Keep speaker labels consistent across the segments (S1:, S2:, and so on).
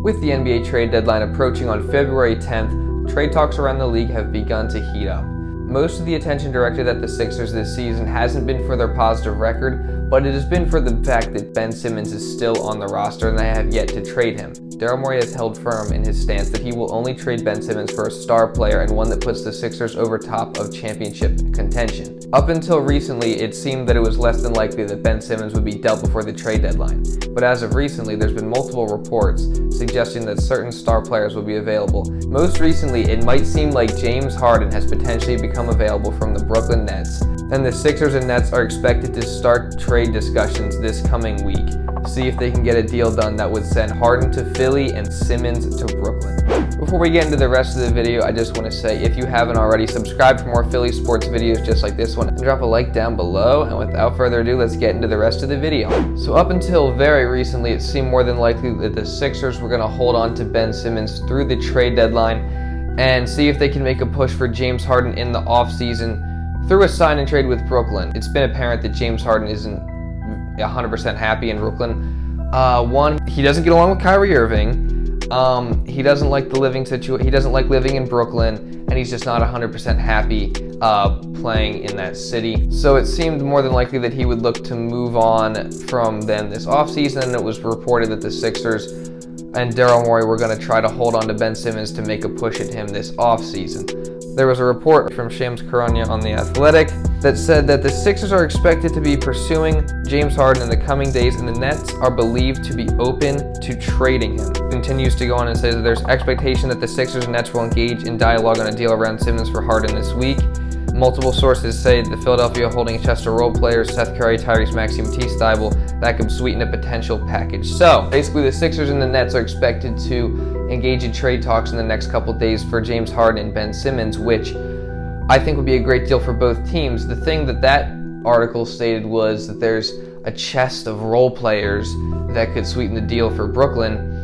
S1: With the NBA trade deadline approaching on February 10th, trade talks around the league have begun to heat up. Most of the attention directed at the Sixers this season hasn't been for their positive record, but it has been for the fact that Ben Simmons is still on the roster and they have yet to trade him. Daryl Morey has held firm in his stance that he will only trade Ben Simmons for a star player and one that puts the Sixers over top of championship contention. Up until recently, it seemed that it was less than likely that Ben Simmons would be dealt before the trade deadline. But as of recently, there's been multiple reports suggesting that certain star players will be available. Most recently, it might seem like James Harden has potentially become available from the Brooklyn Nets, and the Sixers and Nets are expected to start trade discussions this coming week. See if they can get a deal done that would send Harden to Philly and Simmons to Brooklyn. Before we get into the rest of the video, I just want to say, if you haven't already, subscribe for more Philly sports videos just like this one, and drop a like down below. And without further ado, let's get into the rest of the video. So up until very recently, it seemed more than likely that the Sixers were going to hold on to Ben Simmons through the trade deadline and see if they can make a push for James Harden in the offseason through a sign and trade with Brooklyn. It's been apparent that James Harden isn't 100% happy in Brooklyn. One, he doesn't get along with Kyrie Irving. He doesn't like the living situation. He doesn't like living in Brooklyn, and he's just not 100% happy playing in that city. So it seemed more than likely that he would look to move on from them this offseason, and it was reported that the Sixers and Daryl Morey were going to try to hold on to Ben Simmons to make a push at him this offseason. There was a report from Shams Charania on The Athletic that said that the Sixers are expected to be pursuing James Harden in the coming days, and the Nets are believed to be open to trading him. It continues to go on and say that there's expectation that the Sixers and Nets will engage in dialogue on a deal around Simmons for Harden this week. Multiple sources say the Philadelphia holding a chest of role players, Seth Curry, Tyrese Maxey, Matisse Thybulle, that could sweeten a potential package. So basically, the Sixers and the Nets are expected to engage in trade talks in the next couple days for James Harden and Ben Simmons, which I think would be a great deal for both teams. The thing that article stated was that there's a chest of role players that could sweeten the deal for Brooklyn.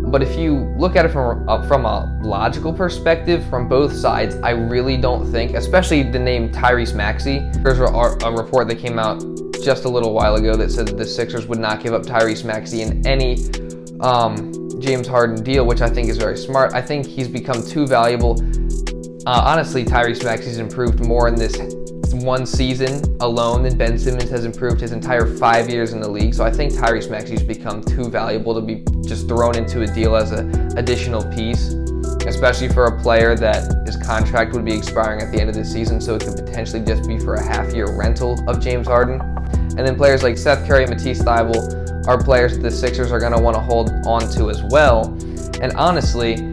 S1: But if you look at it from a logical perspective from both sides, I really don't think, especially the name Tyrese Maxey. There's a report that came out just a little while ago that said that the Sixers would not give up Tyrese Maxey in any James Harden deal, which I think is very smart. I think he's become too valuable. Honestly, Tyrese Maxey's improved more in this one season alone than Ben Simmons has improved his entire 5 years in the league. So I think Tyrese Maxey's become too valuable to be just thrown into a deal as an additional piece, especially for a player that his contract would be expiring at the end of the season, so it could potentially just be for a half-year rental of James Harden. And then players like Seth Curry and Matisse Thybulle are players that the Sixers are going to want to hold on to as well. And honestly,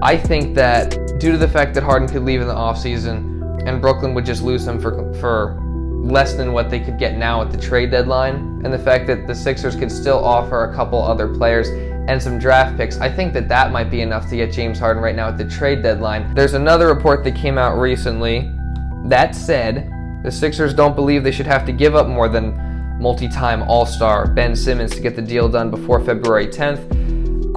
S1: I think that due to the fact that Harden could leave in the offseason and Brooklyn would just lose him for less than what they could get now at the trade deadline, and the fact that the Sixers could still offer a couple other players and some draft picks, I think that might be enough to get James Harden right now at the trade deadline. There's another report that came out recently that said the Sixers don't believe they should have to give up more than multi-time All-Star Ben Simmons to get the deal done before February 10th.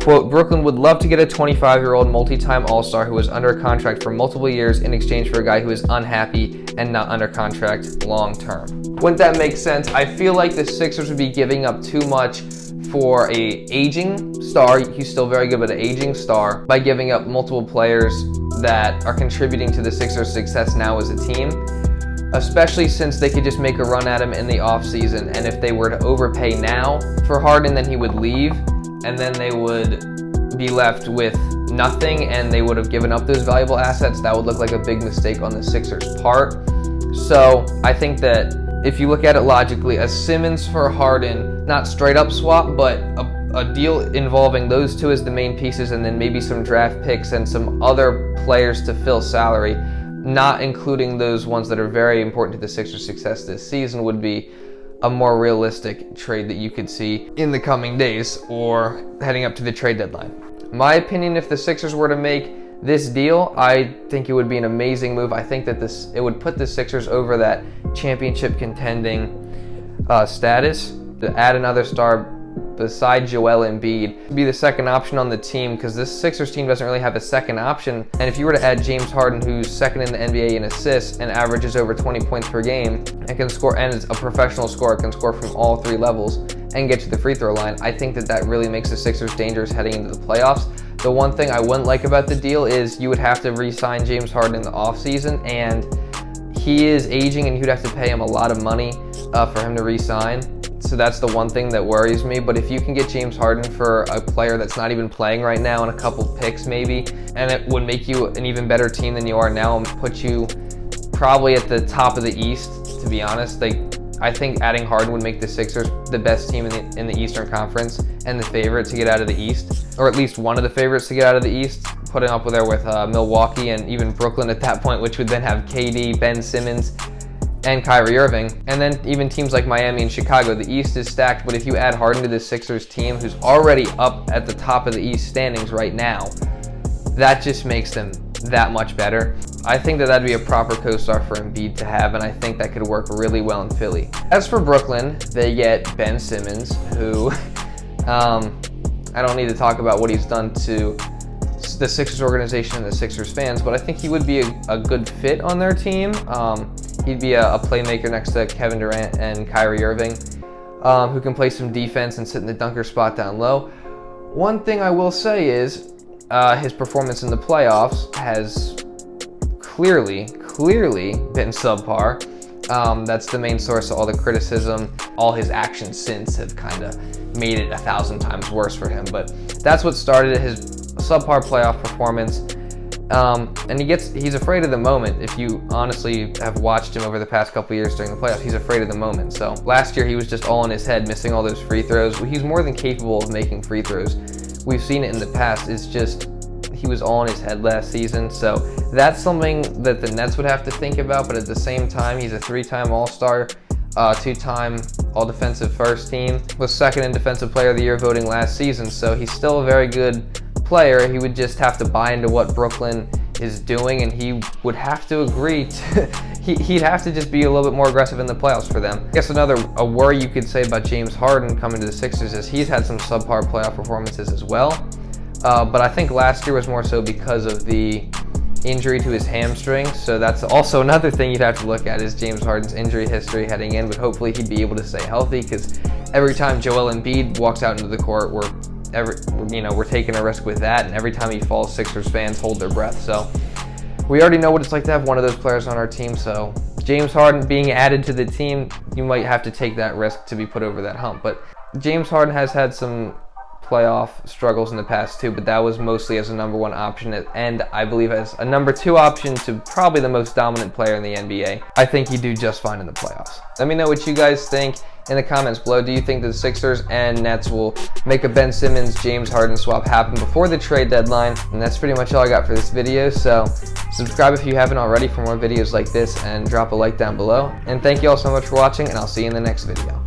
S1: Quote, Brooklyn would love to get a 25-year-old multi-time All-Star who is under contract for multiple years in exchange for a guy who is unhappy and not under contract long-term. Wouldn't that make sense? I feel like the Sixers would be giving up too much for an aging star. He's still very good, but an aging star, by giving up multiple players that are contributing to the Sixers' success now as a team, especially since they could just make a run at him in the offseason. And if they were to overpay now for Harden, then he would leave, and then they would be left with nothing, and they would have given up those valuable assets. That would look like a big mistake on the Sixers' part. So I think that if you look at it logically, a Simmons for Harden, not straight up swap, but a deal involving those two as the main pieces, and then maybe some draft picks and some other players to fill salary, not including those ones that are very important to the Sixers' success this season, would be a more realistic trade that you could see in the coming days or heading up to the trade deadline. My opinion, if the Sixers were to make this deal, I think it would be an amazing move. I think that it would put the Sixers over that championship contending status. To add another star beside Joel Embiid, be the second option on the team, because this Sixers team doesn't really have a second option. And if you were to add James Harden, who's second in the NBA in assists and averages over 20 points per game and can score, and is a professional scorer, can score from all three levels, and get to the free throw line. I think that really makes the Sixers dangerous heading into the playoffs. The one thing I wouldn't like about the deal is you would have to re-sign James Harden in the offseason, and he is aging and you'd have to pay him a lot of money for him to re-sign. So that's the one thing that worries me. But if you can get James Harden for a player that's not even playing right now and a couple picks maybe, and it would make you an even better team than you are now and put you probably at the top of the East, to be honest. I think adding Harden would make the Sixers the best team in the Eastern Conference and the favorite to get out of the East, or at least one of the favorites to get out of the East, putting up there with Milwaukee and even Brooklyn at that point, which would then have KD, Ben Simmons, and Kyrie Irving. And then even teams like Miami and Chicago. The East is stacked, but if you add Harden to the Sixers team, who's already up at the top of the East standings right now, that just makes them that much better. I think that that'd be a proper co-star for Embiid to have, and I think that could work really well in Philly. As for Brooklyn, they get Ben Simmons, who I don't need to talk about what he's done to the Sixers organization and the Sixers fans, but I think he would be a good fit on their team. He'd be a playmaker next to Kevin Durant and Kyrie Irving, who can play some defense and sit in the dunker spot down low. One thing I will say is his performance in the playoffs has clearly been subpar. That's the main source of all the criticism. All his actions since have kind of made it 1,000 times worse for him, but that's what started his subpar playoff performance. And he's afraid of the moment. If you honestly have watched him over the past couple years during the playoffs, he's afraid of the moment. So last year he was just all in his head, missing all those free throws. He's more than capable of making free throws. We've seen it in the past. It's just he was all in his head last season. So that's something that the Nets would have to think about. But at the same time, he's a 3-time All-Star, 2-time All-Defensive First Team, was second in Defensive Player of the Year voting last season. So he's still a very good player. He would just have to buy into what Brooklyn is doing, and he would have to agree to he'd have to just be a little bit more aggressive in the playoffs for them. I guess a worry you could say about James Harden coming to the Sixers is he's had some subpar playoff performances as well, but I think last year was more so because of the injury to his hamstring. So that's also another thing you'd have to look at, is James Harden's injury history heading in, but hopefully he'd be able to stay healthy, because every time Joel Embiid walks out into the court, we're taking a risk with that, and every time he falls, Sixers fans hold their breath. So we already know what it's like to have one of those players on our team. So James Harden being added to the team, you might have to take that risk to be put over that hump. But James Harden has had some playoff struggles in the past too, but that was mostly as a number 1 option, and I believe as a number 2 option to probably the most dominant player in the NBA. I think he'd do just fine in the playoffs. Let me know what you guys think in the comments below. Do you think the Sixers and Nets will make a Ben Simmons, James Harden swap happen before the trade deadline? And that's pretty much all I got for this video. So subscribe if you haven't already for more videos like this, and drop a like down below. And thank you all so much for watching, and I'll see you in the next video.